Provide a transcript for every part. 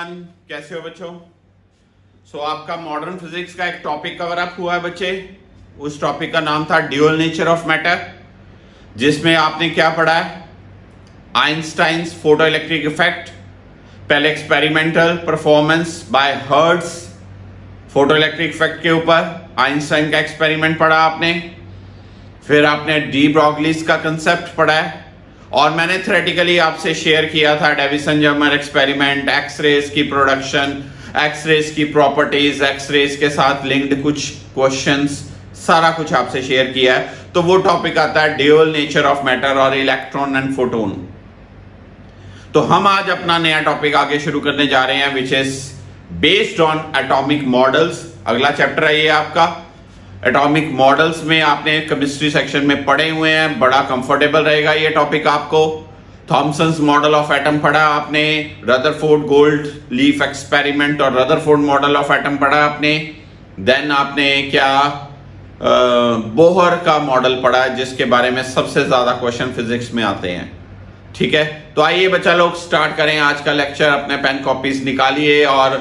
Everyone, कैसे हो बच्चों। आपका मॉडर्न फिजिक्स का एक टॉपिक कवर अप हुआ है बच्चे। उस टॉपिक का नाम था ड्यूअल नेचर ऑफ मैटर, जिसमें आपने क्या पढ़ा है, आइंस्टाइन्स फोटो इलेक्ट्रिक इफेक्ट, पहले experimental performance by hertz photo electric effect के ऊपर आइंस्टाइन का एक्सपेरिमेंट पढ़ा आपने। फिर आपने डी ब्रॉगलीज का कंसेप्ट पढ़ा है, और मैंने थ्योरेटिकली आपसे शेयर किया था डेविसन जर्मर एक्सपेरिमेंट, एक्सरेज की प्रोडक्शन, एक्सरेज की प्रॉपर्टीज, एक्सरेज के साथ लिंक्ड कुछ क्वेश्चंस, सारा कुछ आपसे शेयर किया है। तो वो टॉपिक आता है ड्यूअल नेचर ऑफ मैटर और इलेक्ट्रॉन एंड फोटोन। तो हम आज अपना नया टॉपिक आगे शुरू करने जा रहे हैं, which is based on atomic models. अगला चैप्टर है ये आपका एटॉमिक मॉडल्स में, आपने केमिस्ट्री सेक्शन में पढ़े हुए हैं, बड़ा कंफर्टेबल रहेगा ये टॉपिक आपको। थॉमसन्स मॉडल ऑफ एटम पढ़ा आपने, रदरफोर्ड गोल्ड लीफ एक्सपेरिमेंट और रदरफोर्ड मॉडल ऑफ एटम पढ़ा आपने। देन आपने क्या बोहर का मॉडल पढ़ा, जिसके बारे में सबसे ज्यादा क्वेश्चन फिजिक्स में आते हैं। ठीक है, तो आइए बच्चा लोग स्टार्ट करें आज का लेक्चर। अपने पेन कॉपीज निकालिए और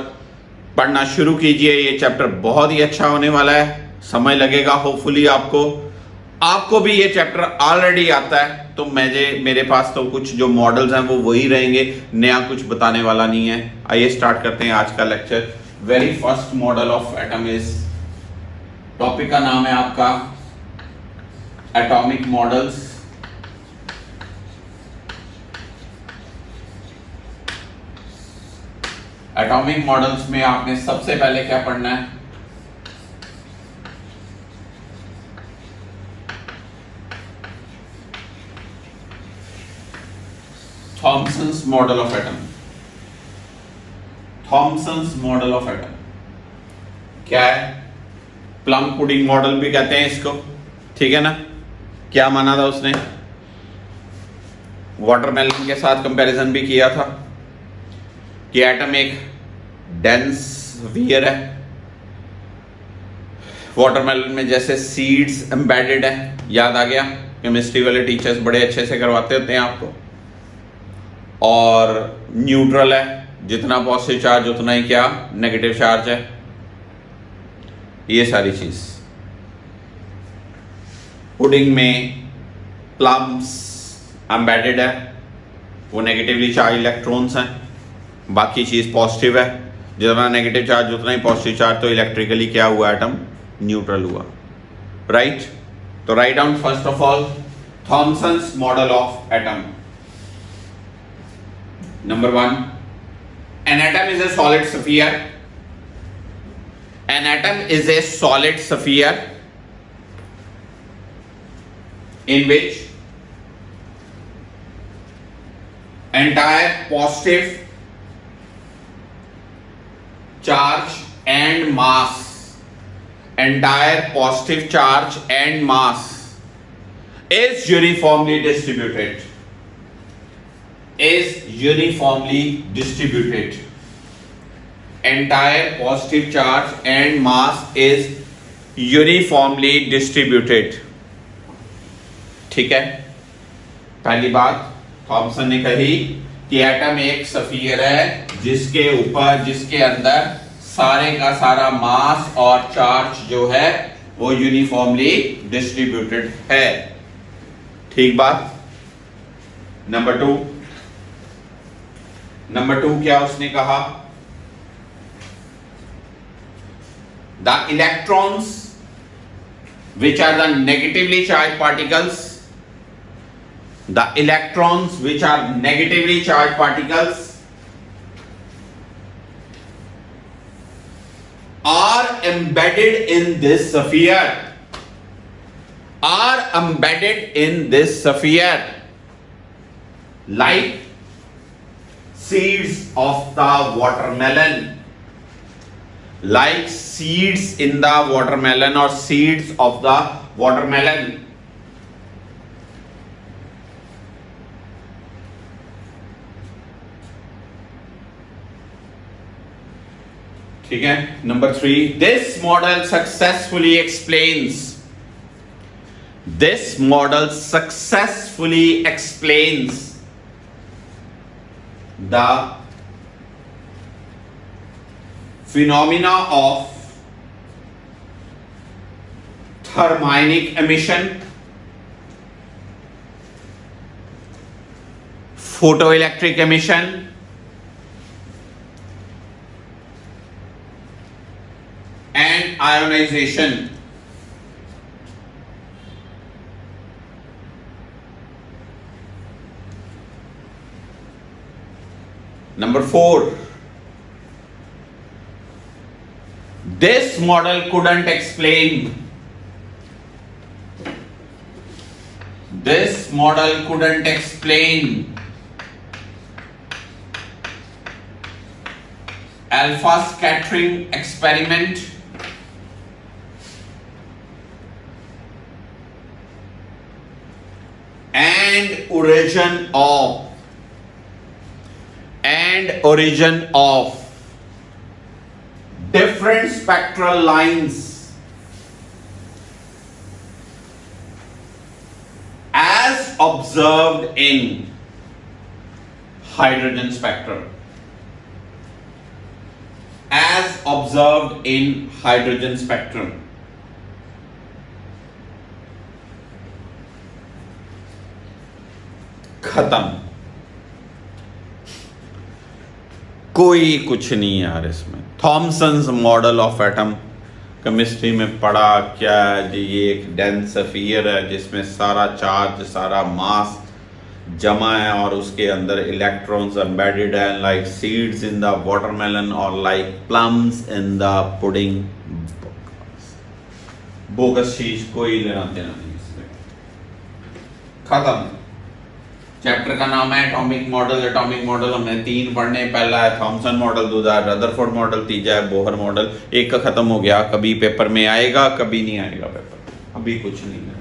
पढ़ना शुरू कीजिए। ये चैप्टर बहुत ही अच्छा होने वाला है, समय लगेगा होपफुली आपको भी ये चैप्टर ऑलरेडी आता है, तो मेरे पास तो कुछ जो मॉडल्स हैं वो वही रहेंगे, नया कुछ बताने वाला नहीं है। आइए स्टार्ट करते हैं आज का lecture. Very first model of atom is, topic का नाम है आपका एटॉमिक मॉडल्स। एटॉमिक मॉडल्स में आपने सबसे पहले क्या पढ़ना है, Thomson's model of atom. Thomson's model of atom क्या है? प्लम पुडिंग मॉडल भी कहते हैं इसको, ठीक है ना। क्या माना था उसने? वाटरमेलन के साथ कंपैरिजन भी किया था कि एटम एक डेंस स्फीयर है, वाटरमेलन में जैसे सीड्स एम्बेडेड है। याद आ गया, केमिस्ट्री वाले टीचर्स बड़े अच्छे से करवाते होते हैं आपको। और न्यूट्रल है, जितना पॉजिटिव चार्ज उतना ही क्या नेगेटिव चार्ज है, ये सारी चीज। पुडिंग में प्लम्स एम्बेडेड है, वो नेगेटिवली चार्ज इलेक्ट्रॉन्स हैं, बाकी चीज पॉजिटिव है। जितना नेगेटिव चार्ज उतना ही पॉजिटिव चार्ज, तो इलेक्ट्रिकली क्या हुआ, एटम न्यूट्रल हुआ। राइट, तो write down first of all Thomson's model of atom. Number 1, an atom is a solid sphere. An atom is a solid sphere in which entire positive charge and mass, entire positive charge and mass is uniformly distributed. Is uniformly distributed. Entire positive charge and mass is uniformly distributed. ठीक है, पहली बात Thompson ने कही कि atom एक sphere है जिसके ऊपर, जिसके अंदर सारे का सारा मास और चार्ज जो है वो यूनिफॉर्मली डिस्ट्रीब्यूटेड है। ठीक बात। नंबर टू क्या उसने कहा, the electrons which are the negatively charge particles, the electrons which are negatively charge particles are embedded in this sphere, are embedded in this sphere like seeds of the watermelon, like seeds in the watermelon or seeds of the watermelon. ठीक है। Number 3, this model successfully explains, this model successfully explains the phenomena of thermionic emission, photoelectric emission, and ionization. Number 4, this model couldn't explain alpha scattering experiment and origin of different spectral lines as observed in hydrogen spectrum. खत्म, कोई कुछ नहीं यार इसमें। Thomson's model of atom chemistry में पढ़ा क्या जी, ये एक डेंस स्फीयर है जिसमें सारा चार्ज, सारा मास जमा है और उसके अंदर इलेक्ट्रॉन्स एम्बेडेड है, like seeds in the watermelon और like plums in the pudding. Bogus चीज, कोई लेना देना नहीं इसमें, खत्म। चैप्टर का नाम है एटॉमिक मॉडल। एटॉमिक मॉडल हमने 3 पढ़ने, पहला है थॉमसन मॉडल, दूसरा है रदरफोर्ड मॉडल, तीसरा है बोहर मॉडल। एक का खत्म हो गया, कभी पेपर में आएगा कभी नहीं आएगा पेपर, अभी कुछ नहीं लेना।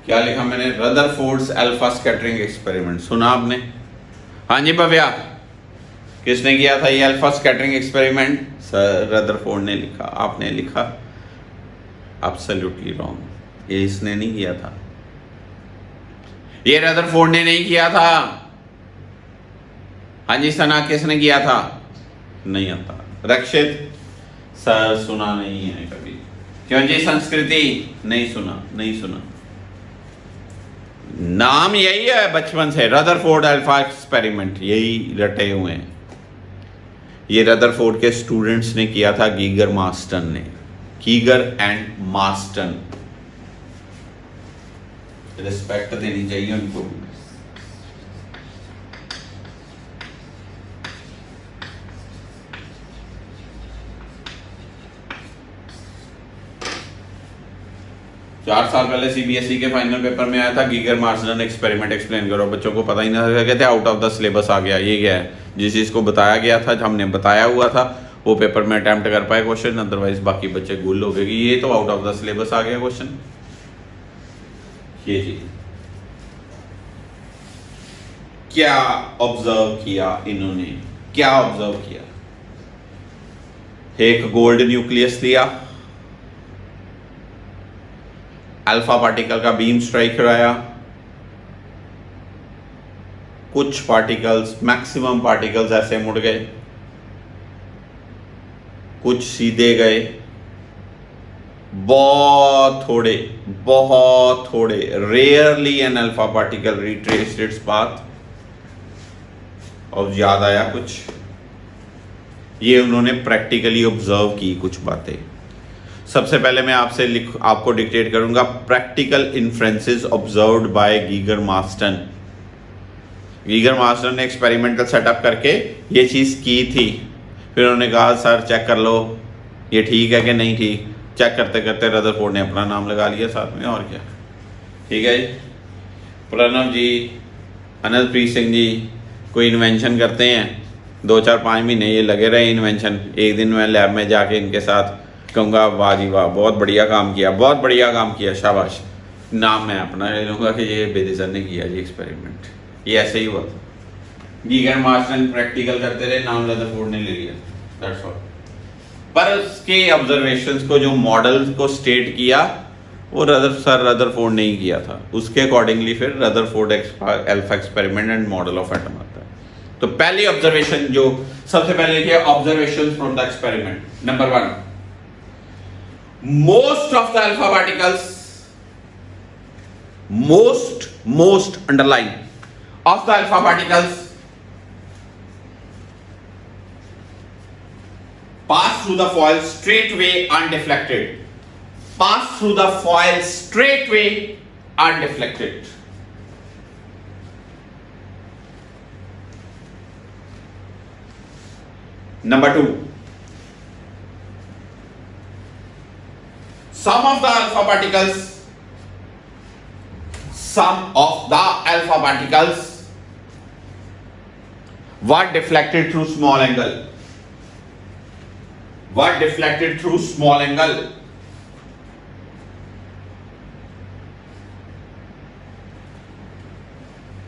क्या लिखा मैंने? रदरफोर्ड्स अल्फा स्कैटरिंग एक्सपेरिमेंट, सुना आपने? हाँ जी भव्या, किसने किया था ये alpha scattering experiment? Sir Rutherford ने लिखा। आपने लिखा एब्सोल्युटली रॉन्ग, ये इसने नहीं किया था, ये रदरफोर्ड ने नहीं किया था। हाँ जी सना, किसने किया था? नहीं आता। रक्षित सर सुना नहीं है कभी। क्यों जी? संस्कृति नहीं सुना, नहीं सुना। नाम यही है बचपन से, रदरफोर्ड अल्फा एक्सपेरिमेंट, यही रटे हुए हैं। ये रदरफोर्ड के स्टूडेंट्स ने किया था, गीगर मार्स्टन ने, गीगर एंड मार्स्टन। रिस्पेक्ट देनी चाहिए उनको। चार साल पहले सीबीएसई के फाइनल पेपर में आया था, गीगर मार्स्टन एक्सपेरिमेंट एक्सप्लेन करो। बच्चों को पता ही नहीं था, कहते आउट ऑफ द सिलेबस आ गया। ये क्या है? जिस चीज़ को बताया गया था, हमने बताया हुआ था, वो पेपर में अटेम्प्ट कर पाए क्वेश्चन, अदरवाइज बाकी बच्चे गुल हो गए कि ये तो आउट ऑफ द सिलेबस आ गया क्वेश्चन। ये जी क्या ऑब्जर्व किया इन्होंने? क्या ऑब्जर्व किया? एक गोल्ड न्यूक्लियस लिया, अल्फा पार्टिकल का बीम स्ट्राइक कराया, कुछ पार्टिकल्स, मैक्सिमम पार्टिकल्स ऐसे मुड़ गए, कुछ सीधे गए, बहुत थोड़े rarely an alpha particle retraced its path, और याद आया कुछ। ये उन्होंने प्रैक्टिकली ऑब्जर्व की कुछ बातें। सबसे पहले मैं आपको डिक्टेट करूंगा practical inferences observed bye Geiger Marston. Geiger Marston ने एक्सपेरिमेंटल सेटअप करके ये चीज़ की थी, फिर उन्होंने कहा सर चेक कर लो ये ठीक है कि नहीं ठीक। चेक करते करते रदरफोर्ड ने अपना नाम लगा लिया साथ में, और क्या। ठीक है जी, प्रणव जी, अनलप्रीत सिंह जी कोई इन्वेंशन करते हैं, 2-4-5 महीने ये लगे रहे इन्वेंशन। एक दिन मैं लैब में जाके इनके साथ कहूँगा वाह जी वाह, बहुत बढ़िया काम किया, बहुत बढ़िया काम किया, शाबाश। नाम मैं अपना ले लूँगा कि ये बेदिसर ने किया जी एक्सपेरिमेंट, ये ऐसे ही हुआ था। गीगर मार्शन प्रैक्टिकल करते रहे, नाम रदरफोर्ड ने ले लिया, दैट्स ऑल। पर उसके ऑब्जर्वेशंस को, जो मॉडल को स्टेट किया, वो सर रदरफोर्ड ने ही किया था। उसके अकॉर्डिंगली फिर Rutherford alpha experiment and model of atom आता है। तो पहली ऑब्जर्वेशन जो सबसे पहले लिखिए, observations from the experiment. Number 1, most of the alpha particles, most underline of the alpha particles pass through the foil straightway undeflected. Pass through the foil straightway undeflected. Number 2, some of the alpha particles were deflected through small angle.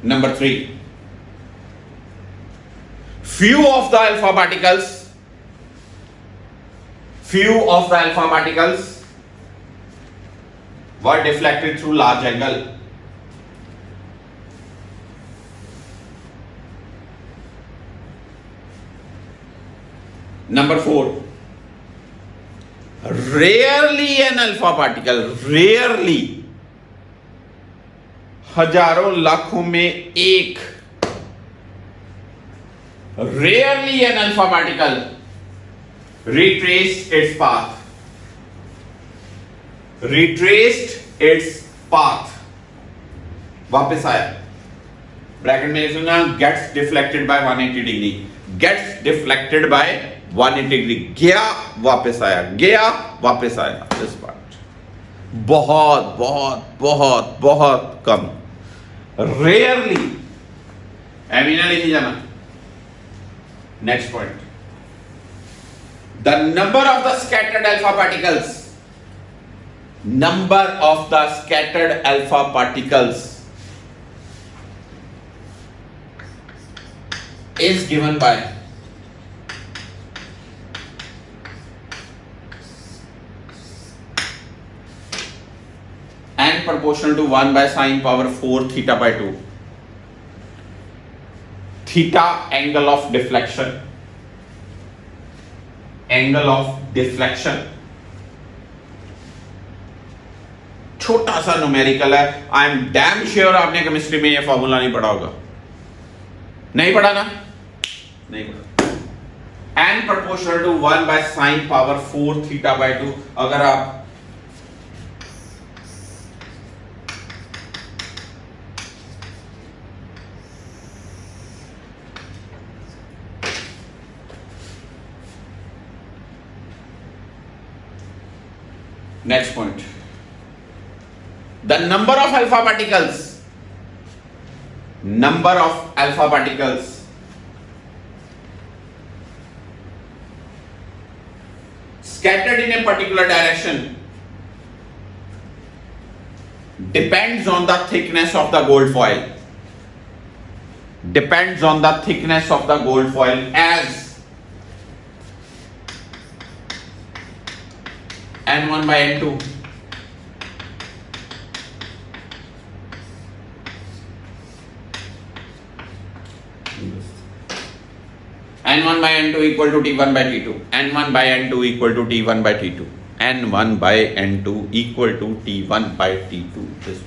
Number 3, few of the alpha particles were deflected through large angle. Number 4, rarely an alpha particle, rarely, हजारों लाखों में एक, rarely an alpha particle retraced its path. वापस आया, bracket में लिखना gets deflected by 180 degree, gets deflected by 180 degree, गया वापस आया, गया वापस आया। दिस पार्ट बहुत बहुत बहुत बहुत कम, रेयरली, एमिना लिखी जाना। Next point, the number of the scattered alpha particles, number of the scattered alpha particles is given by n proportional to 1 by sine power 4 theta by 2. Theta angle of deflection, छोटा सा numerical है। I am damn sure आपने chemistry में ये formula नहीं पढ़ा होगा, नहीं पढ़ा ना, नहीं पढ़ा। n proportional to 1 by sine power 4 theta by 2। अगर आप next point, the number of alpha particles scattered in a particular direction depends on the thickness of the gold foil, as n1 by n2 n1 by n2 equal to t1 by t2, n1 by n2 equal to t1 by t2, n1 by n2 equal to t1 by t2। this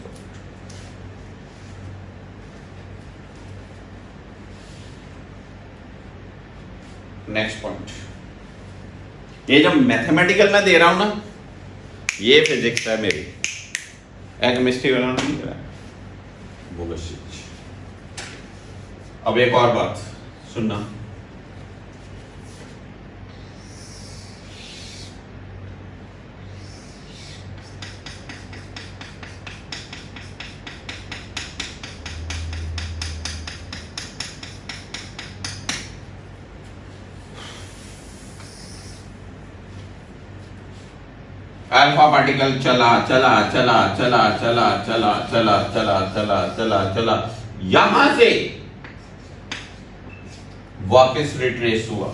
next point, ये जो mathematical मैं दे रहा हूं ना, ये physics है मेरी, chemistry वाला नहीं करा बोगस। अब एक और बात सुनना, अल्फा पार्टिकल चला चला चला चला चला चला चला चला चला चला चला यहां से वापस रिट्रेस हुआ।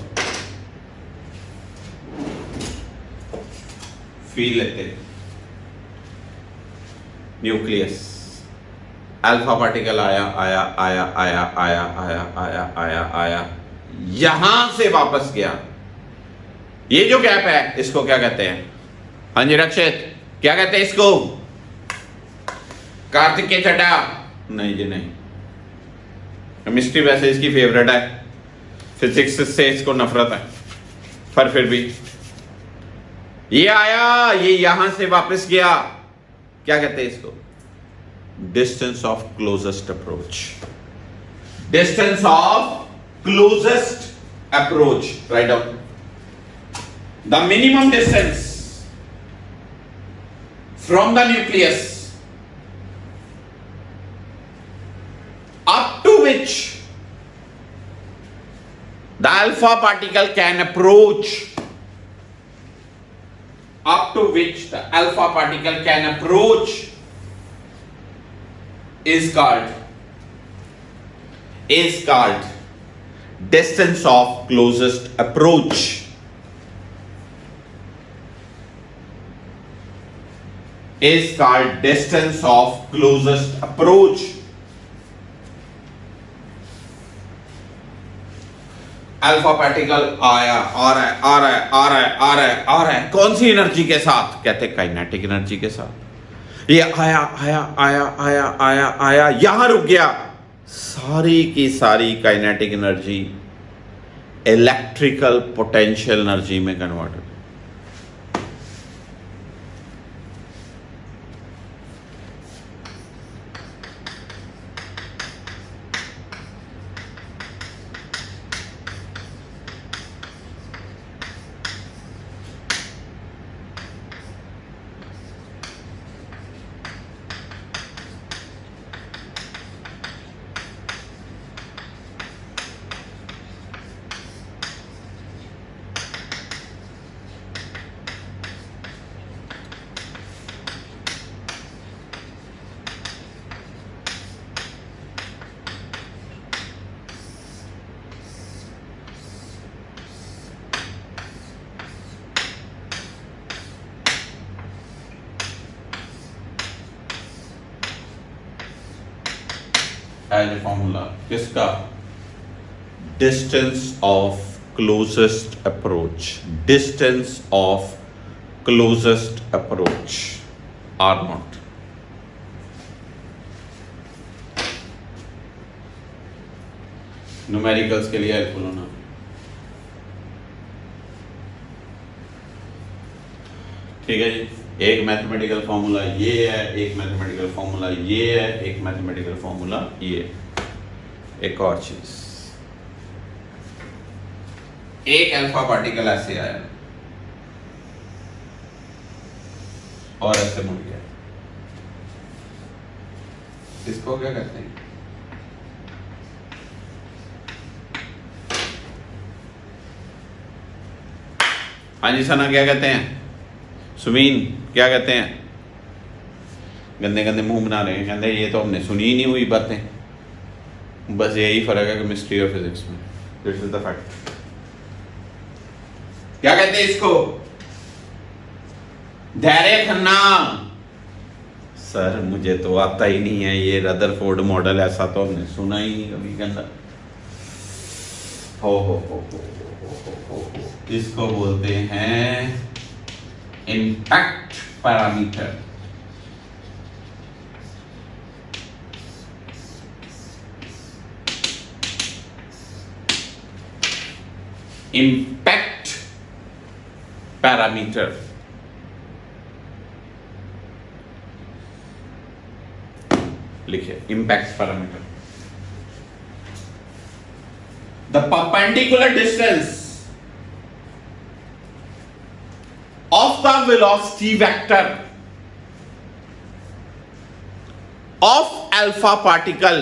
फील लेते न्यूक्लियस, अल्फा पार्टिकल आया आया आया आया आया आया आया आया आया, यहां से वापस गया। ये जो गैप है इसको क्या कहते हैं? हाँ जी रक्षित, क्या कहते हैं इसको? कार्तिक के चड्डा? नहीं जी नहीं, केमिस्ट्री वैसे इसकी फेवरेट है, फिजिक्स से इसको नफरत है, पर फिर भी ये आया, ये यहां से वापस गया, क्या कहते हैं इसको? Distance of closest approach. Distance of closest approach, write down the minimum distance from the nucleus up to which the alpha particle can approach, up to which the alpha particle can approach is called distance of closest approach। is called distance of closest approach। Alpha particle आया, आ रहा है आ रहा है आ रहा है आ रहा है आ रहा है, कौन सी एनर्जी के साथ? कहते हैं काइनेटिक एनर्जी के साथ। ये आया आया आया आया आया आया, यहां रुक गया, सारी की सारी kinetic energy electrical potential energy में कन्वर्ट हो। एज ए फॉर्मूला किसका? Distance of closest approach, distance of closest approach or not. Numericals के लिए हेल्पफुल होना। ठीक है जी, एक मैथमेटिकल फॉर्मूला ये है, एक मैथमेटिकल फॉर्मूला ये है, एक मैथमेटिकल फॉर्मूला ये। एक और चीज, एक अल्फा पार्टिकल ऐसे आया और ऐसे मुड़ गया, इसको क्या कहते हैं? हाँ जी सना, क्या कहते हैं? सुमीन क्या कहते हैं? गंदे गंदे मुंह बना रहे हैं, कहते ये तो हमने सुनी ही नहीं हुई बातें। बस यही फर्क है केमिस्ट्री और फिजिक्स में, दिस इज द फैक्ट। क्या कहते हैं इसको? धैर्य खन्ना। सर मुझे तो आता ही नहीं है ये रदरफोर्ड मॉडल, ऐसा तो हमने सुना ही नहीं कभी के अंदर। हो इसको बोलते हैं इम्पैक्ट पैरामीटर। इम्पैक्ट पैरामीटर लिखिए, impact parameter. The perpendicular distance of the velocity vector of alpha particle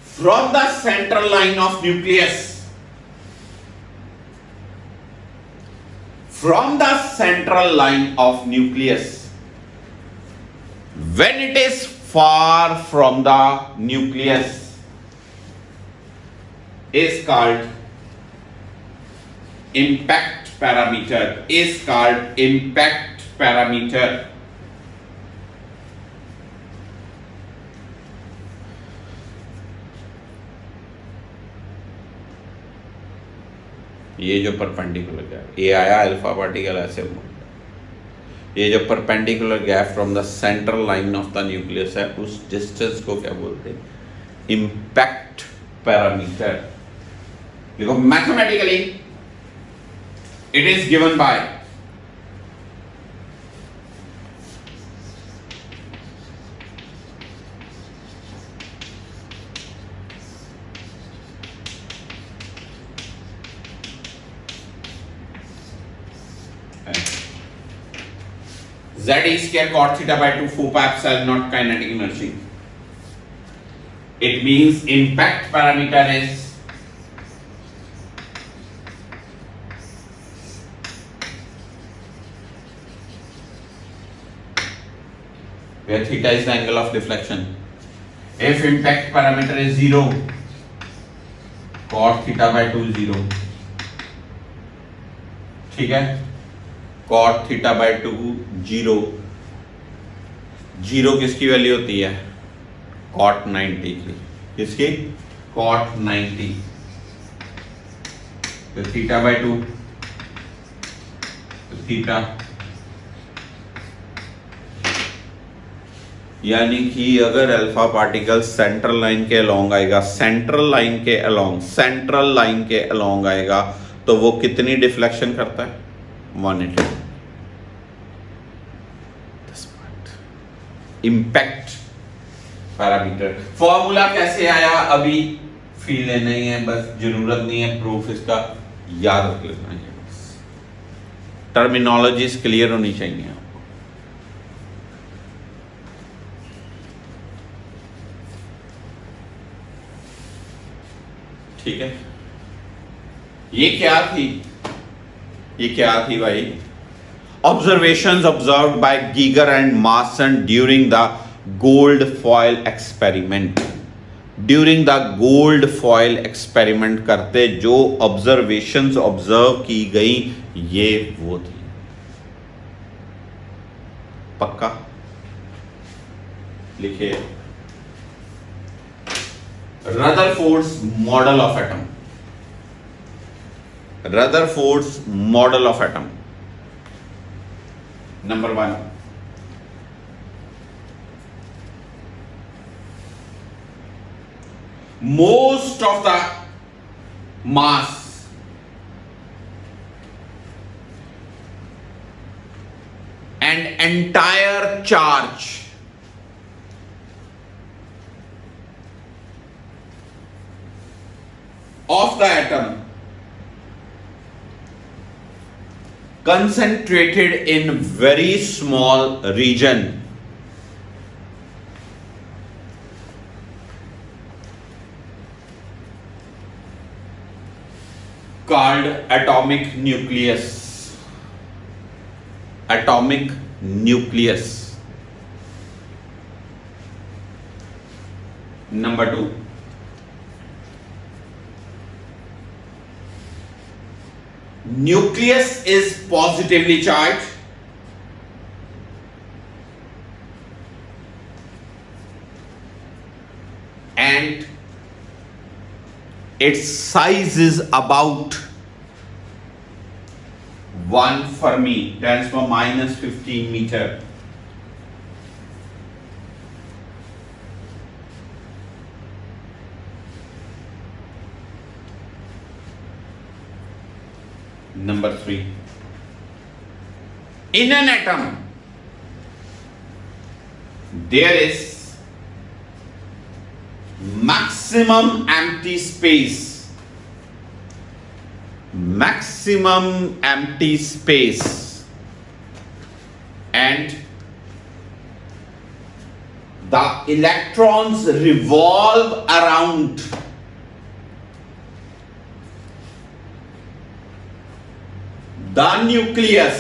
from the central line of nucleus from the central line of nucleus. When it is far from the nucleus is called impact parameter, is called impact parameter. ये जो perpendicular gap, ये आया alpha particle ऐसे, ये जो perpendicular gap from the central line of the nucleus है, उस distance को क्या बोलते हैं? Impact parameter. देखो mathematically it is given by Z e square cot theta by 2 4 pi epsilon naught kinetic energy. It means impact parameter is where theta is the angle of deflection. If impact parameter is 0, cot theta by 2 0. ठीक है, cot theta by 2 0. 0 किसकी value होती है? cot 90 की. किसकी? cot 90. तो theta by 2, तो theta, यानी कि अगर अल्फा पार्टिकल सेंट्रल लाइन के अलोंग आएगा, सेंट्रल लाइन के अलोंग आएगा, तो वो कितनी डिफ्लेक्शन करता है? 180. Impact parameter. फॉर्मूला कैसे आया अभी फील नहीं है, बस जरूरत नहीं है प्रूफ इसका, याद रख लेना है. बस टर्मिनोलॉजीज क्लियर होनी चाहिए आपको. ठीक है, ये क्या थी भाई? Observations observed by Giger and Maassen during the gold foil experiment. During the gold foil experiment करते जो observations observe की गई, ये वो थी. पक्का लिखिए. Rutherford's model of atom. Rutherford's model of atom. Number 1. Most of the mass and entire charge of the atom concentrated in very small region called atomic nucleus. Atomic nucleus. Number 2. Nucleus is positively charged and its size is about 1 Fermi, stands for -15 meter. Number 3. In an atom, there is maximum empty space. Maximum empty space. And the electrons revolve around the nucleus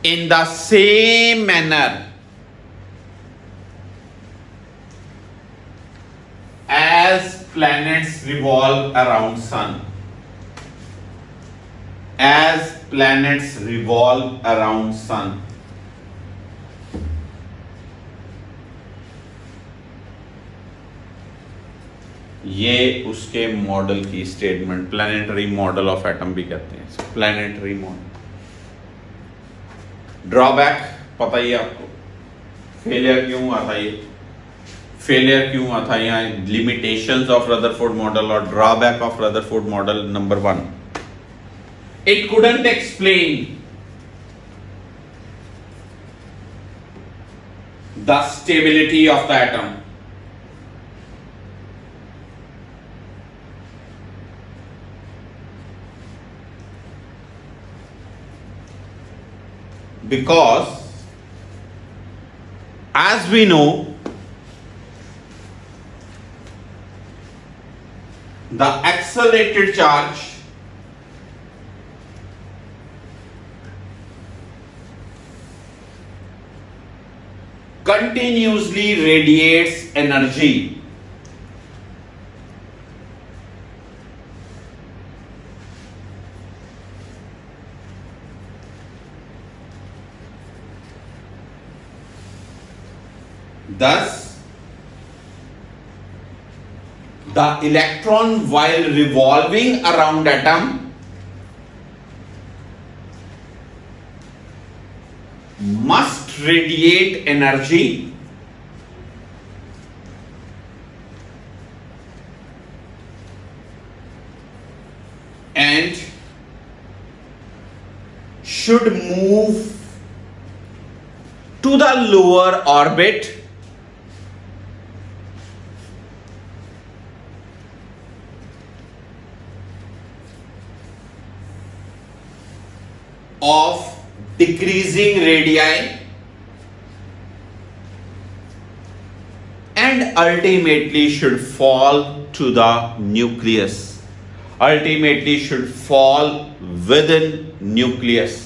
in the same manner as planets revolve around sun. As planets revolve around sun. ये उसके model की statement, planetary model of atom भी कहते हैं, planetary model. Drawback पता ही है आपको, failure क्यों हुआ था, ये फेलियर क्यों हुआ था, यहाँ लिमिटेशंस ऑफ रदरफोर्ड मॉडल और drawback of Rutherford model. Number 1, it couldn't explain the stability of the atom. Because as we know, the accelerated charge continuously radiates energy thus the electron while revolving around atom must radiate energy and should move to the lower orbit of decreasing radii and ultimately should fall to the nucleus, ultimately should fall within nucleus।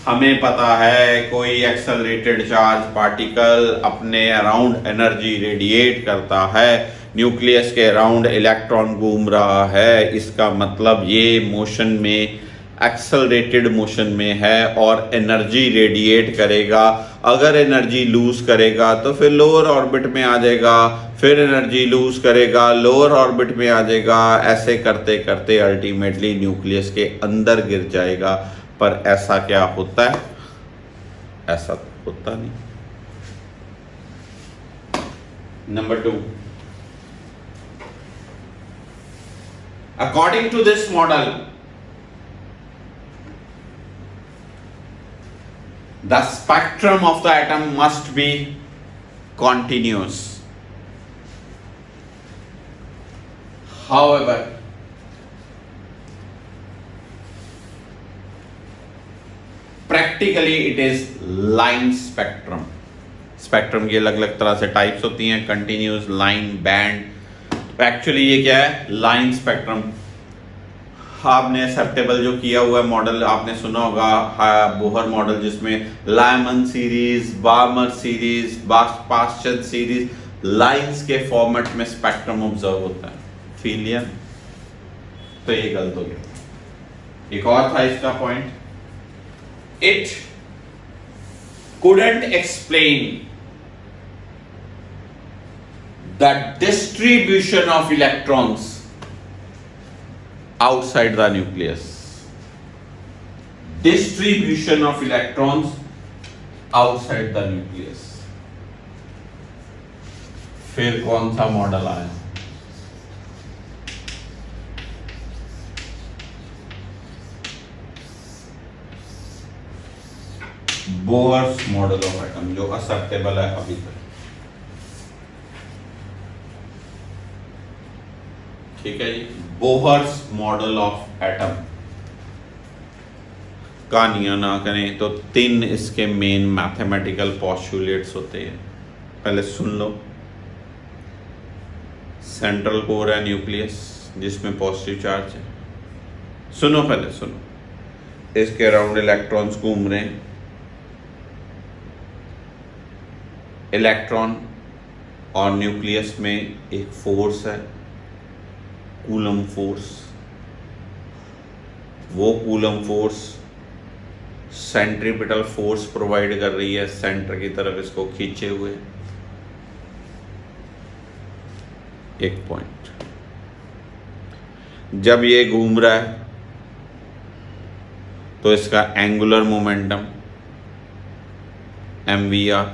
हमें पता है कोई accelerated charge particle अपने around energy radiate करता है, nucleus के around electron घूम रहा है, इसका मतलब ये मोशन में, एक्सेलरेटेड मोशन में है और एनर्जी रेडिएट करेगा। अगर एनर्जी लूज करेगा तो फिर लोअर ऑर्बिट में आ जाएगा, फिर एनर्जी लूज करेगा, लोअर ऑर्बिट में आ जाएगा, ऐसे करते करते अल्टीमेटली न्यूक्लियस के अंदर गिर जाएगा। पर ऐसा क्या होता है? ऐसा तो होता नहीं। Number 2, according to this model, the spectrum of the atom must be continuous. However, practically it is line spectrum. Spectrum की अलग अलग तरह से टाइप्स होती हैं, कंटिन्यूस, लाइन, बैंड। एक्चुअली ये क्या है? Line spectrum. आपने एक्सेप्टेबल जो किया हुआ है मॉडल आपने सुना होगा, बोहर मॉडल, जिसमें Lyman series, Balmer series, Paschen series, lines के फॉर्मेट में स्पेक्ट्रम ऑब्जर्व होता है। फीलियन तो ये गलत हो गया। एक और था इसका point, it couldn't explain the distribution of electrons outside the nucleus. Distribution of electrons outside the nucleus. फिर कौन सा मॉडल आया? बोहर्स मॉडल ऑफ एटम, जो एक्सेप्टेबल है अभी तक। ठीक है जी, बोहर्स मॉडल ऑफ एटम। कहानियां ना करें तो 3 इसके मेन मैथमेटिकल पोस्टुलेट्स होते हैं, पहले सुन लो। सेंट्रल कोर है न्यूक्लियस जिसमें पॉजिटिव चार्ज है। सुनो पहले सुनो, इसके अराउंड इलेक्ट्रॉन्स घूम रहे हैं। इलेक्ट्रॉन और न्यूक्लियस में एक फोर्स है, कूलम फोर्स। वो coulomb force centripetal force provide कर रही है, सेंटर की तरफ इसको खींचे हुए। एक पॉइंट, जब ये घूम रहा है तो इसका एंगुलर मोमेंटम mvr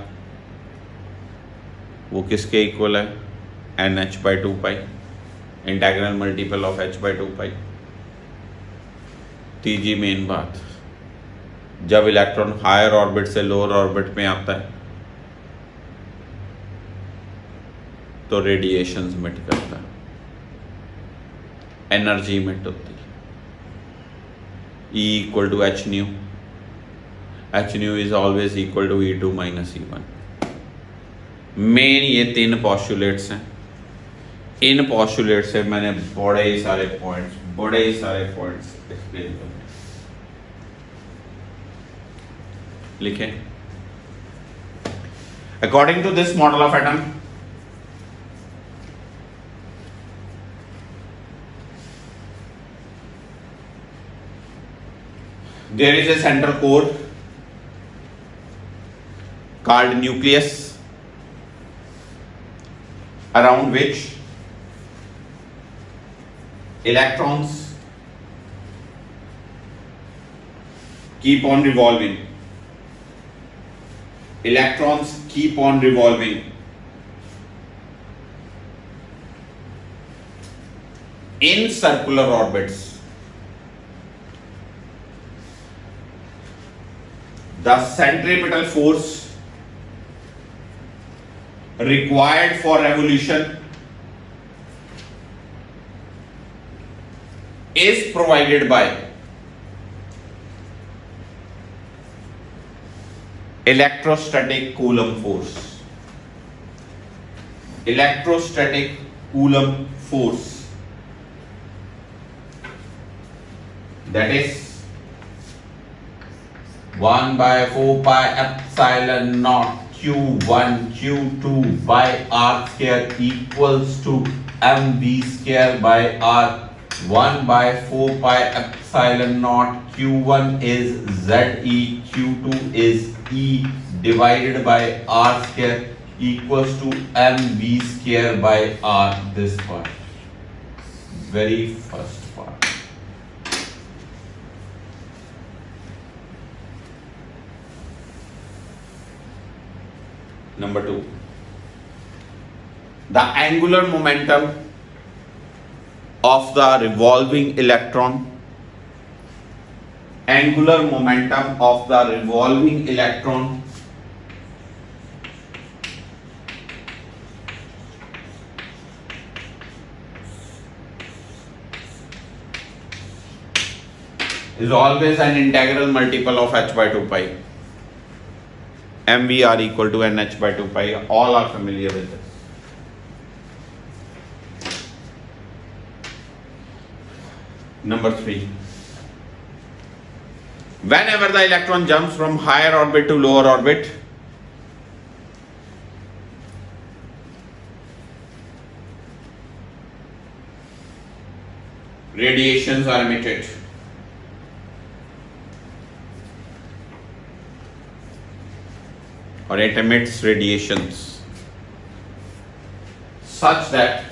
वो किसके इक्वल है, nh/2 integral multiple of h/2। तीसरी मेन बात, जब इलेक्ट्रॉन हायर ऑर्बिट से लोअर ऑर्बिट में आता है तो रेडिएशंस मिट करता है, एनर्जी मिट होती है। E equal to h nu, h nu is always equal to E2 minus E1। Main ये 3 पॉस्टुलेट्स हैं। इन पॉस्टुलेट से मैंने बड़े ही सारे पॉइंट्स एक्सप्लेन किए। लिखें, according to this model of atom, there is a central core called nucleus, around which electrons keep on revolving. Electrons keep on revolving in circular orbits. The centripetal force required for revolution is provided by electrostatic Coulomb force. Electrostatic Coulomb force, that is 1 by 4 pi epsilon naught Q1 Q2 by R square equals to mv square by R. 1 by 4 pi epsilon naught Q1 is ZE, Q2 is E divided by R square equals to mv square by R. This part, very first part. Number 2, the angular momentum of the revolving electron. Angular momentum of the revolving electron is always an integral multiple of h/2 pi. mvr equal to nh/2 pi. All are familiar with this. Number 3, whenever the electron jumps from higher orbit to lower orbit, radiations are emitted. Or it emits radiations such that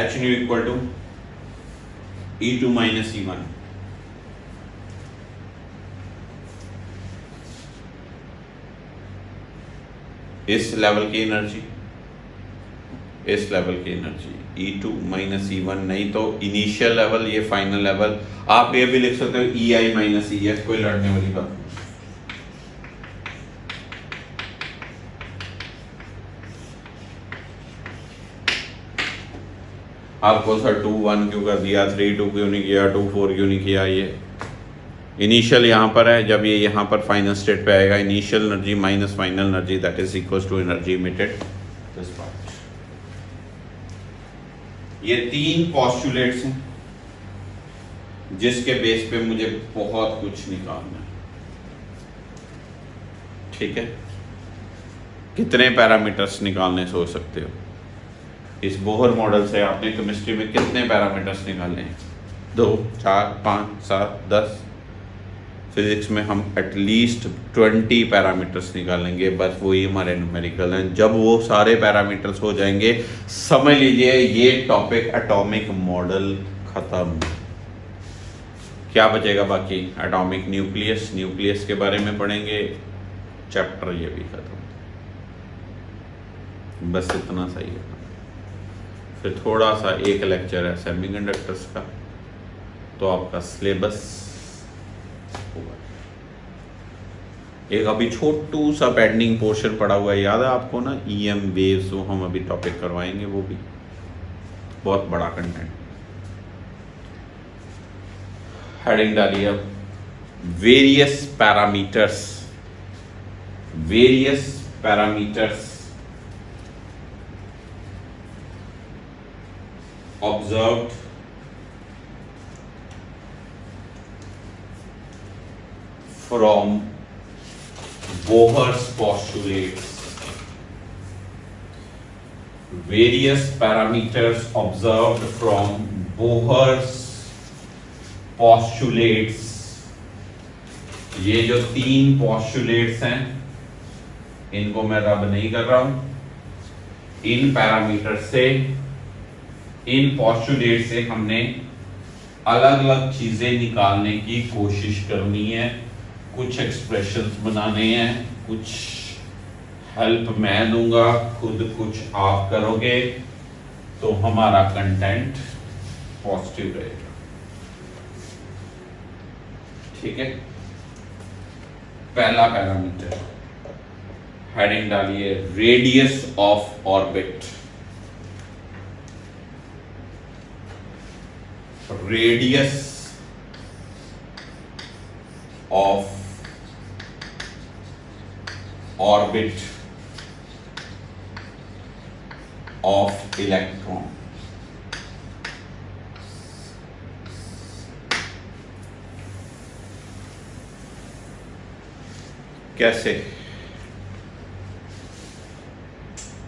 h nu equal to E2 minus E1. इस level की energy, इस level की energy E2 minus E1, नहीं तो initial level, ये final level. आप ये भी लिख सकते हो EI माइनस EF, कोई लड़ने वाली बात नहीं। आपको सर 2 1 क्यों कर दिया, 3 2 क्यों नहीं किया, 2 4 क्यों नहीं किया। ये इनिशियल यहाँ पर है, जब ये यहाँ पर फाइनल स्टेट पे आएगा, initial energy minus final energy that is equal to energy emitted this part. ये 3 पॉस्टुलेट्स हैं जिसके बेस पे मुझे बहुत कुछ निकालना है, ठीक है। कितने पैरामीटर्स निकालने सोच सकते हो इस बोहर मॉडल से। आपने केमिस्ट्री में कितने पैरामीटर्स निकालने हैं, 2 4 5 7 10। फिजिक्स में हम एटलीस्ट 20 पैरामीटर्स निकालेंगे, बस वही हमारे न्यूमेरिकल हैं। जब वो सारे पैरामीटर्स हो जाएंगे, समझ लीजिए ये टॉपिक एटॉमिक मॉडल खत्म। क्या बचेगा बाकी, एटॉमिक न्यूक्लियस, न्यूक्लियस के बारे में पढ़ेंगे, चैप्टर ये भी खत्म। बस इतना सही है। फिर थोड़ा सा एक लेक्चर है सेमीकंडक्टर्स का, तो आपका सिलेबस होगा। एक अभी छोटू सा पेंडिंग पोर्शन पड़ा हुआ है, याद है आपको ना, ईएम वेव्स, वो हम अभी टॉपिक करवाएंगे, वो भी बहुत बड़ा कंटेंट। हेडिंग डालिए अब, various parameters, various parameters observed from Bohr's postulates. Various parameters observed from Bohr's postulates. ये जो 3 postulates हैं, इनको मैं रब नहीं कर रहा हूं। इन पैरामीटर से, इन पोस्टुलेट से हमने अलग अलग चीजें निकालने की कोशिश करनी है। कुछ एक्सप्रेशंस बनाने हैं, कुछ हेल्प मैं दूंगा, खुद कुछ आप करोगे, तो हमारा कंटेंट पॉजिटिव रहेगा, ठीक है। पहला पैरामीटर, हेडिंग डालिए, radius of orbit. Radius of orbit of electron. कैसे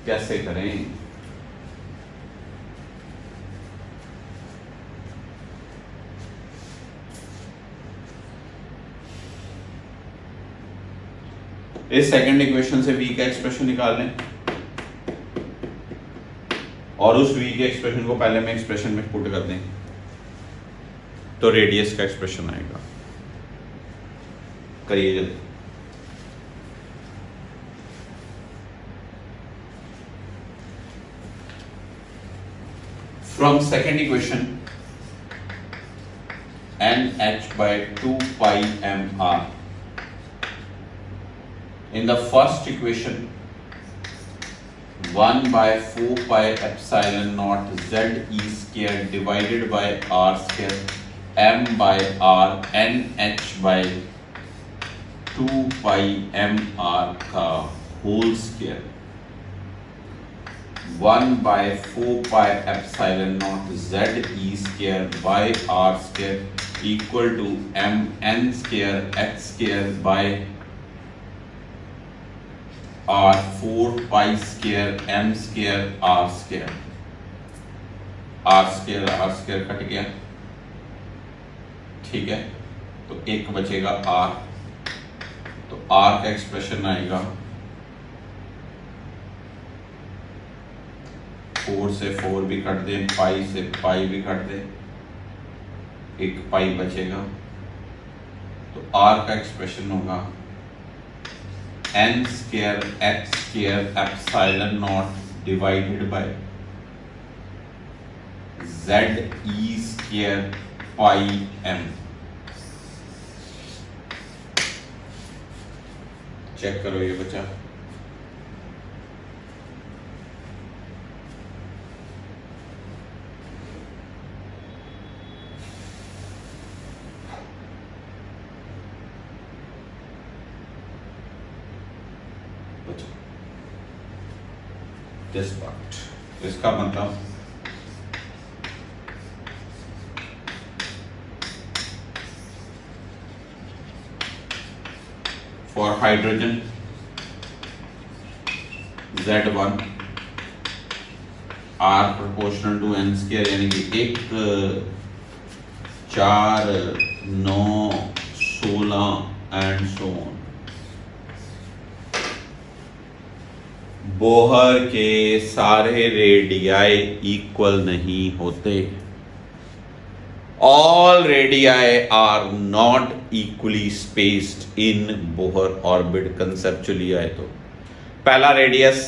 कैसे करें, इस सेकंड इक्वेशन से v का एक्सप्रेशन निकाल लें और उस v के एक्सप्रेशन को पहले में एक्सप्रेशन में पुट कर दें, तो रेडियस का एक्सप्रेशन आएगा। करिए जल्दी। From second equation NH/2 pi mr. In the first equation, 1/4 pi epsilon naught z e square divided by r square m by r NH/2 pi mr का whole square, 1/4 pi epsilon naught z e square by r square equal to m n square x square by r 4 pi square m square r square। r square cut गया, ठीक है। तो एक बचेगा r, तो r का expression आएगा 4 से 4 भी कट दे, पाई से पाई भी कट दे, एक पाई बचेगा। तो r का एक्सप्रेशन होगा n square x square epsilon naught divided by z e square pi m। Check करो ये बचा, दिस पार्ट, इसका मतलब for hydrogen Z1 are proportional to n square, यानी कि 1, 4, 9, 16 एंड सो ऑन। बोहर के सारे रेडियाई इक्वल नहीं होते। All radii are not equally spaced in Bohr orbit conceptually आए तो पहला रेडियस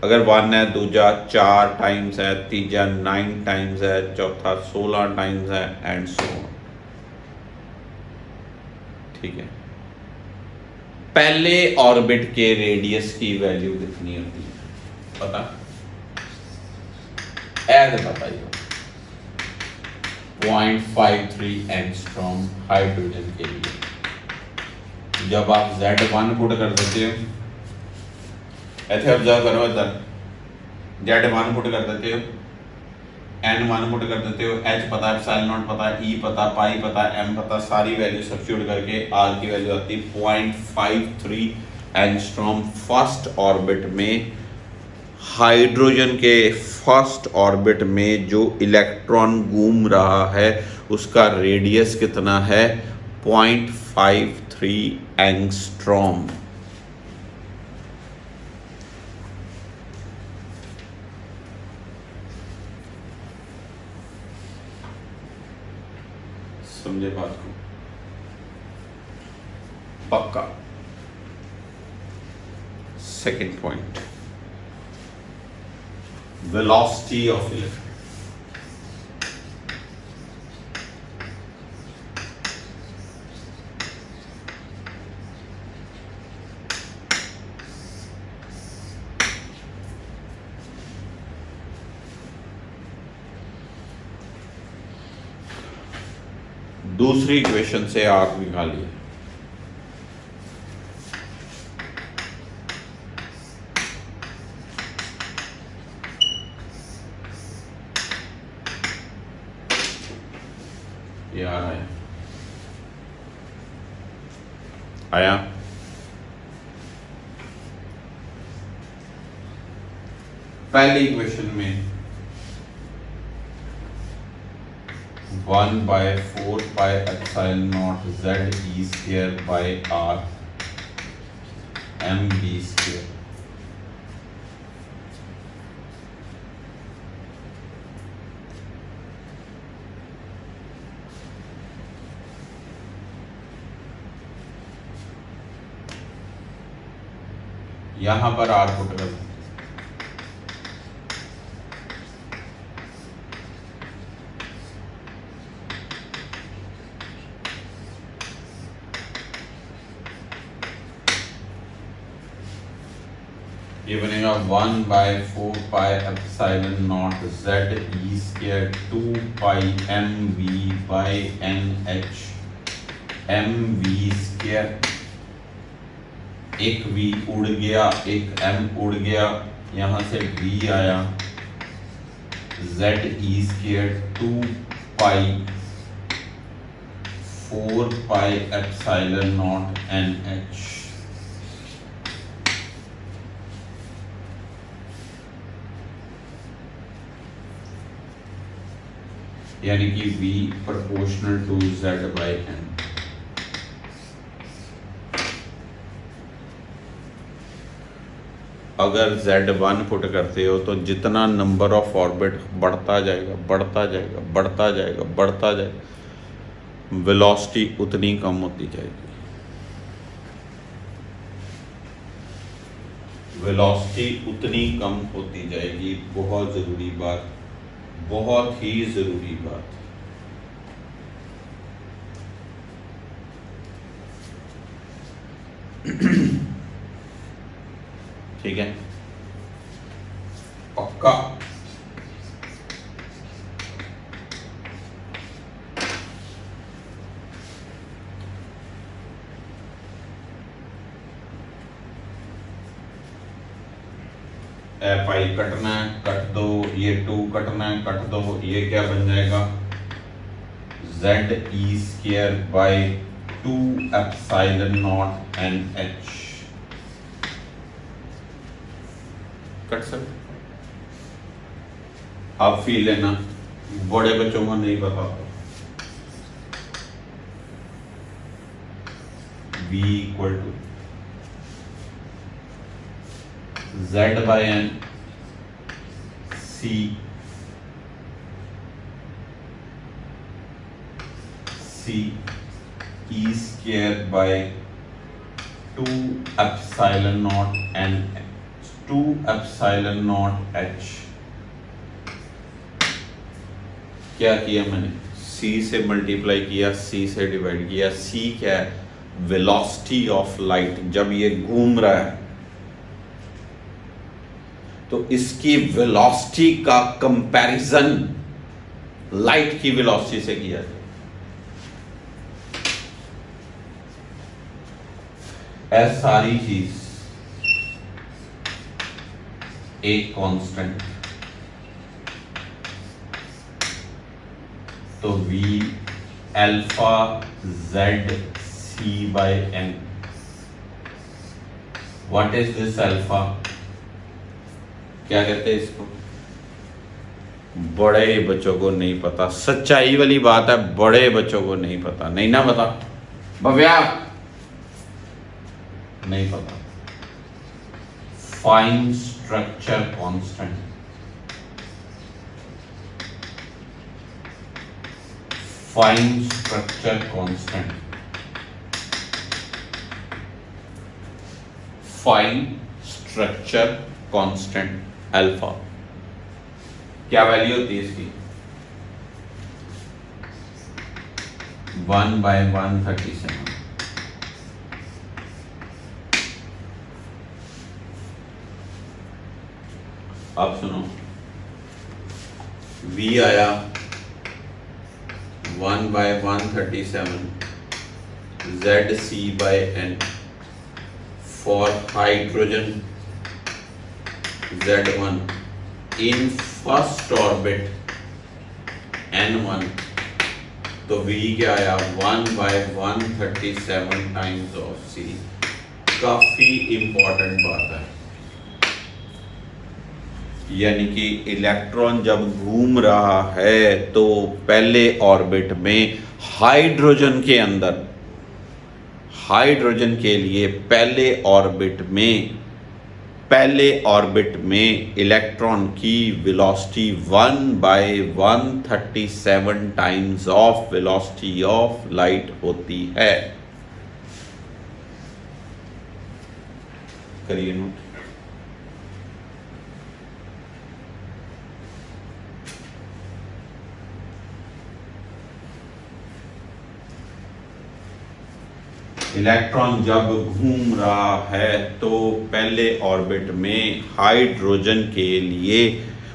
अगर 1 है, दूजा 4 टाइम्स है, तीजा 9 टाइम्स है, चौथा 16 टाइम्स है एंड सो ऑन। ठीक है, पहले ऑर्बिट के रेडियस की वैल्यू कितनी होती है पता? ऐसे बताइए। 0.53 एंगस्ट्रॉम हाइड्रोजन के लिए जब आप Z1 पुट कर देते हो, ऐसे ऑब्जर्व करो, इधर Z1 पुट कर देते हो, N1 पुट कर देते हो, H पता, एप्सिलॉन पता, E पता, पाई पता, M पता, सारी वैल्यू सब्स्टिट्यूट करके R की वैल्यू आती है 0.53 एंगस्ट्रॉम। फर्स्ट ऑर्बिट में, हाइड्रोजन के फर्स्ट ऑर्बिट में जो इलेक्ट्रॉन घूम रहा है उसका रेडियस कितना है? 0.53 एंगस्ट्रॉम। समझे बात को? पक्का। Second point, velocity of electron। दूसरी इक्वेशन से आप निकालिए। ये आ रहा है, आया? पहली इक्वेशन में 1/4 pi epsilon naught Z(E)² by R mv²। यहां पर R पुट कर, ये बनेगा 1/4 pi epsilon naught Z(E)² 2 pi mv by nh mv²। एक v उड़ गया, एक m उड़ गया, यहां से v आया, Z(E)² 2 pi 4 pi epsilon naught nh। यानी कि v proportional to z by n। अगर Z1 पुट करते हो तो जितना नंबर ऑफ ऑर्बिट बढ़ता जाएगा, बढ़ता जाएगा, बढ़ता जाएगा, बढ़ता जाएगा, वेलोसिटी उतनी कम होती जाएगी। वेलोसिटी उतनी कम होती जाएगी। बहुत ज़रूरी बात, बहुत ही ज़रूरी बात। ठीक है, पक्का। एफ आई कटना है, कट दो, ये 2 कटना है, कट दो, ये क्या बन जाएगा Z E square by 2 epsilon naught N H. Cut सकते। आप फी लेना, बड़े बच्चों को नहीं पता तो v equal to z by n c e square by 2 epsilon naught n 2 epsilon naught h. क्या किया मैंने, c से मल्टीप्लाई किया, c से डिवाइड किया। c क्या है, वेलोसिटी ऑफ लाइट। जब ये घूम रहा है तो इसकी वेलोसिटी का कंपैरिजन लाइट की वेलोसिटी से किया जाए। ऐसा सारी चीज एक कांस्टेंट, तो v अल्फा z c बाय n। What is this alpha, क्या कहते हैं इसको, बड़े बच्चों को नहीं पता। सच्चाई वाली बात है, बड़े बच्चों को नहीं पता। नहीं ना पता भव्या, नहीं पता। Fine structure constant, fine structure constant, fine structure constant alpha. क्या वैल्यू होती है इसकी, 1/137। अब सुनो, v आया 1/137 ZC/n for hydrogen Z1 in first orbit N1। तो V क्या आया 1/137 टाइम्स ऑफ C। काफी इंपॉर्टेंट बात है, यानी कि इलेक्ट्रॉन जब घूम रहा है तो पहले ऑर्बिट में हाइड्रोजन के अंदर, हाइड्रोजन के लिए पहले ऑर्बिट में इलेक्ट्रॉन की velocity 1/137 times of velocity of light होती है। करिए नोट। इलेक्ट्रॉन जब घूम रहा है तो पहले ऑर्बिट में हाइड्रोजन के लिए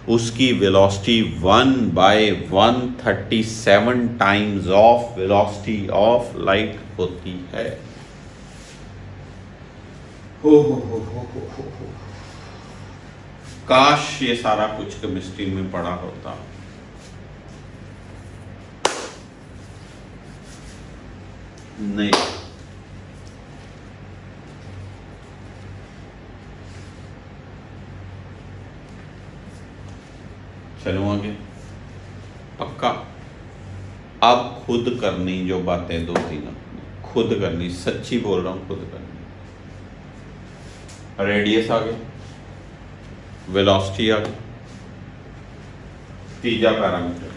उसकी velocity 1/137 times of velocity of light होती है। हो। काश ये सारा कुछ केमिस्ट्री में पढ़ा होता। नहीं, चलो आगे। पक्का अब खुद करनी जो बातें 2-3 खुद करनी, सच्ची बोल रहा हूं, खुद करनी। रेडियस आ गया, वेलोसिटी आ गई, तीजा parameter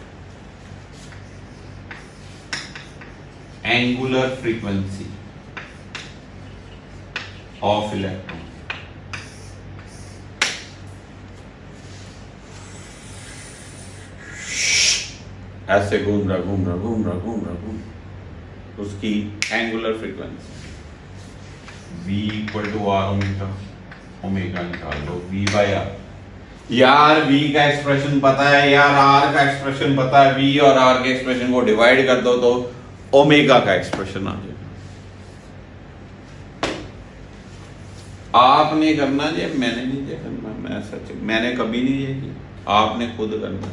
angular frequency of electron. ऐसे घूम रहा, उसकी angular frequency v equal to R omega निकाल लो, v/r। यार v का एक्सप्रेशन पता है यार, r का एक्सप्रेशन पता है, v और r के एक्सप्रेशन को डिवाइड कर दो तो ओमेगा का एक्सप्रेशन आ जाएगा। आपने करना जी, मैंने नहीं ये करना। मैं सच, मैंने कभी नहीं ये की, आपने खुद करना।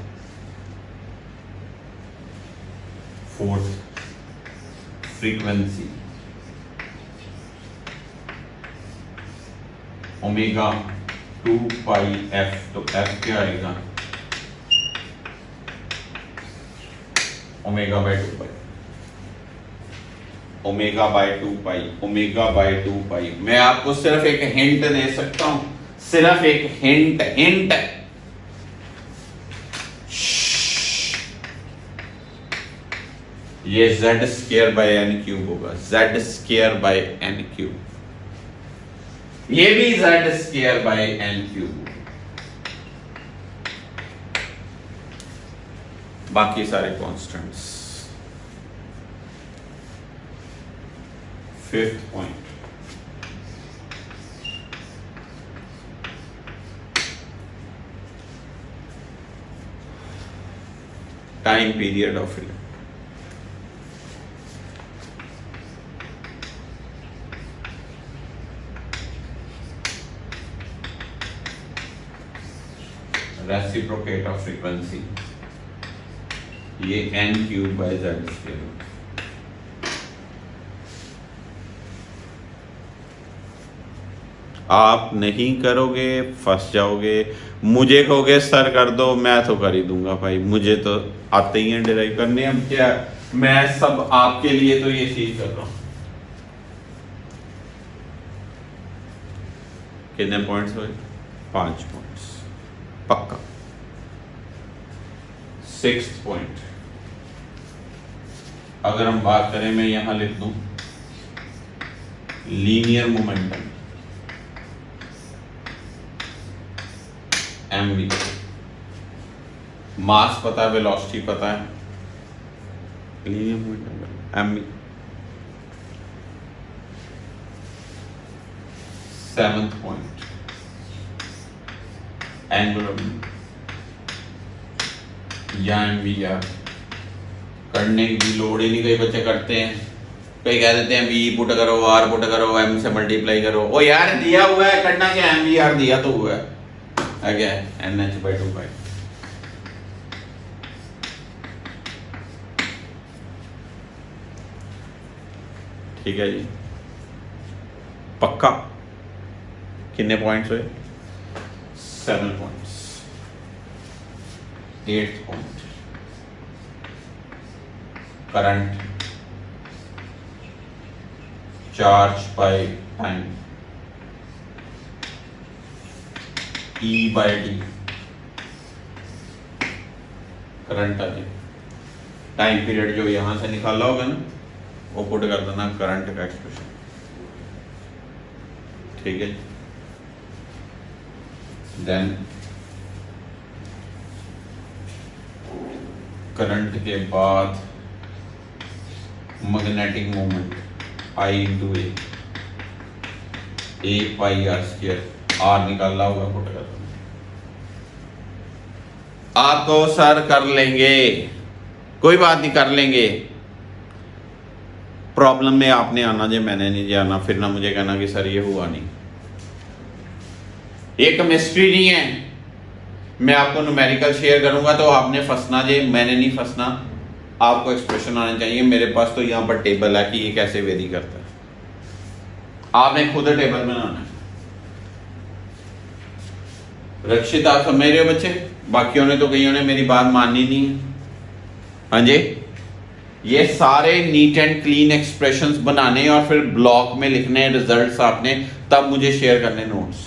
फोर्थ फ्रीक्वेंसी ओमेगा 2 पाई एफ, तो एफ क्या आएगा? Omega by 2 pi, omega by 2 pi, omega by 2 पाई। मैं आपको सिर्फ एक हिंट दे सकता हूं, सिर्फ एक हिंट, हिंट। ये z square by n cube होगा, z square by n cube. ये भी z square by n cube. बाकी सारे constants. Fifth point, time period of electron. Reciprocate of frequency, ये n cube by z square. आप नहीं करोगे फंस जाओगे। मुझे कहोगे सर कर दो, मैं तो कर ही दूंगा भाई, मुझे तो आते ही हैं डिराइव करने। अब क्या, मैं सब आपके लिए तो ये चीज कर रहा हूं। कितने पॉइंट्स हुए? 5 पॉइंट्स पक्का। सिक्स्थ पॉइंट, अगर हम बात करें, मैं यहां लिख दूं लीनियर मोमेंटम mv। मास पता है, वेलोसिटी पता है, linear momentum mv। Seventh point, angular या mv। यार करने की लोड ही नहीं, कई बच्चे करते हैं, कई कह देते हैं v पुट करो, r पुट करो, m से मल्टीप्लाई करो। ओ यार दिया हुआ है, करना क्या, mv r दिया तो हुआ है, क्या है NH/2 पाई। ठीक है जी, पक्का। कितने पॉइंट्स हुए? 7 points. 8th point, current charge by time E/d। Current आ जाए, टाइम पीरियड जो यहां से निकाला होगा ना, वो पुट कर देना करंट का एक्सप्रेशन। ठीक है, देन करंट के बाद magnetic moment I/a, a pi r square, r निकाला होगा पुट कर देना। आपको सर कर लेंगे, कोई बात नहीं, कर लेंगे। प्रॉब्लम में आपने आना जे, मैंने नहीं जाना, फिर ना मुझे कहना कि सर ये हुआ नहीं। ये केमिस्ट्री नहीं है। मैं आपको न्यूमेरिकल शेयर करूंगा तो आपने फंसना जे, मैंने नहीं फंसना। आपको एक्सप्रेशन आना चाहिए। मेरे पास तो यहाँ पर टेबल है कि ये कैसे वेरी करता है, आपने खुद टेबल बनाना है। रक्षित आप समझ रहे हो बच्चे? बाकियों ने तो, कईयों ने मेरी बात माननी नहीं है। हाँ जी, ये सारे नीट एंड क्लीन एक्सप्रेशंस बनाने और फिर ब्लॉक में लिखने रिजल्ट्स आपने, तब मुझे शेयर करने नोट्स।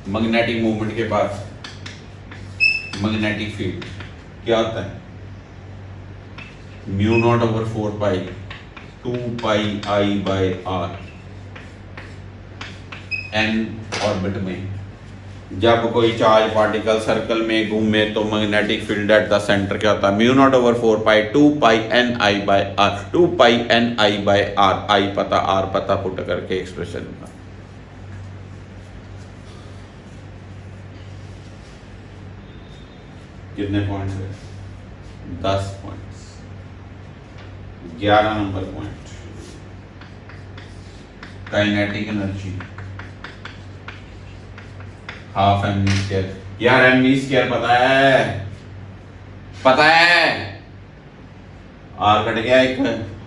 मैग्नेटिक मूवमेंट के बाद मैग्नेटिक फील्ड क्या होता है? μ0/4 पाई 2 पाई I/r। n ऑर्बिट में जब कोई चार्ज पार्टिकल सर्कल में घूमे तो magnetic field at the center क्या होता है? μ0/4 pi 2 pi ni/r, 2 pi ni/r। I पता, r पता, पुट करके एक्सप्रेशन। कितने पॉइंट्स है? 10 points. 11 number point, kinetic energy half m v square. यार एम वी स्क्वायर पता है आर कट गया, एक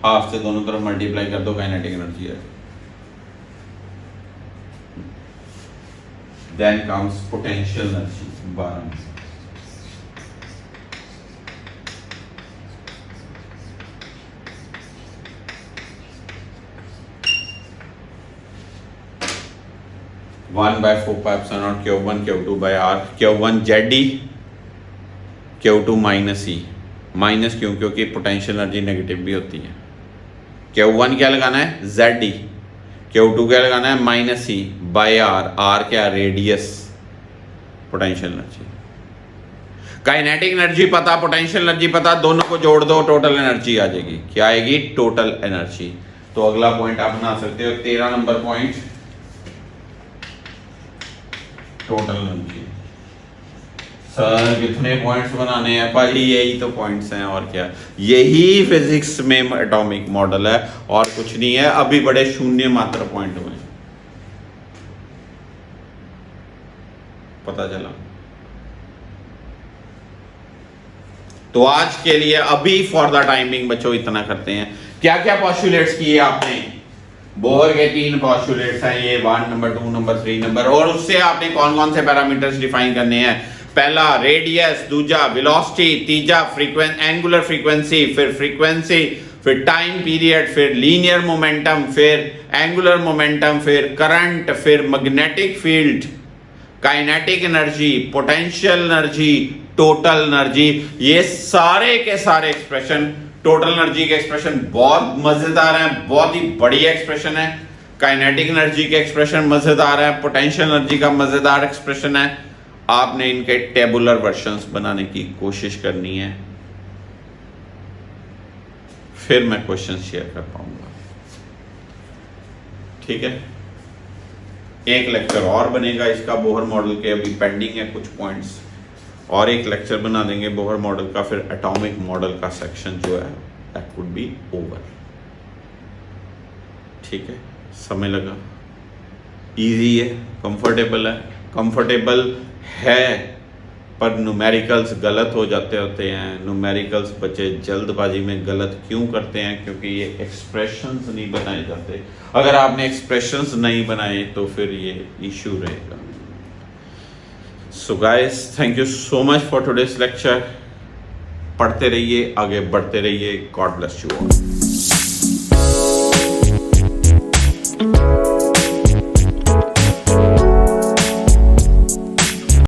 हाफ से दोनों तरफ मल्टीप्लाई कर दो, काइनेटिक एनर्जी है। Then comes potential energy 12 1/4 Q1 Q2 by R। Q1 ZD, Q2 minus e. Minus क्यों? क्योंकि पोटेंशियल एनर्जी नेगेटिव भी होती है। Q1 क्या लगाना है? ZD। Q2 क्या लगाना है? Minus E by R. R क्या? Radius. Potential energy, kinetic energy पता, पोटेंशियल एनर्जी पता, दोनों को जोड़ दो, टोटल एनर्जी आ जाएगी। क्या आएगी? Total energy. तो अगला पॉइंट आप बना सकते हो, 13 number point, total energy. Sir कितने पॉइंट्स बनाने हैं भाई? यही तो पॉइंट्स हैं और क्या। यही फिजिक्स में एटॉमिक मॉडल है और कुछ नहीं है। अभी बड़े शून्य मात्र पॉइंट हुए, पता चला। तो आज के लिए अभी फॉर द टाइमिंग बच्चों इतना करते हैं। क्या क्या पॉस्टुलेट्स किए आपने? बोहर के 3 पॉस्टुलेट्स हैं, ये 1 नंबर 2 नंबर 3 नंबर। और उससे आपने कौन कौन से पैरामीटर्स डिफाइन करने हैं? पहला रेडियस, दूसरा वेलोसिटी, तीसरा एंगुलर फ्रीक्वेंसी, फिर फ्रीक्वेंसी, फिर टाइम पीरियड, फिर लीनियर मोमेंटम, फिर एंगुलर मोमेंटम, फिर करंट, फिर magnetic field, kinetic energy, potential energy, total energy. ये सारे के सारे एक्सप्रेशन, टोटल एनर्जी के एक्सप्रेशन बहुत मजेदार हैं, बहुत ही बढ़िया एक्सप्रेशन है। काइनेटिक एनर्जी के एक्सप्रेशन मजेदार है, पोटेंशियल एनर्जी का मजेदार एक्सप्रेशन है। आपने इनके टेबुलर वर्जन्स बनाने की कोशिश करनी है, फिर मैं क्वेश्चन शेयर कर पाऊंगा। ठीक है, एक लेक्चर और बनेगा इसका बोहर मॉडल के, अभी पेंडिंग है कुछ पॉइंट्स, और एक लेक्चर बना देंगे बोहर मॉडल का, फिर एटॉमिक मॉडल का सेक्शन जो है दैट वुड बी ओवर। ठीक है, समय लगा, इजी है, कंफर्टेबल है, कंफर्टेबल है, पर न्यूमेरिकल्स गलत हो जाते होते हैं। न्यूमेरिकल्स बच्चे जल्दबाजी में गलत क्यों करते हैं? क्योंकि ये एक्सप्रेशंस नहीं बनाए जाते। अगर आपने एक्सप्रेशंस नहीं बनाए तो फिर ये इशू रहेगा। So guys, thank you so much for today's lecture. पढ़ते रहिए, आगे बढ़ते रहिए। God bless you all.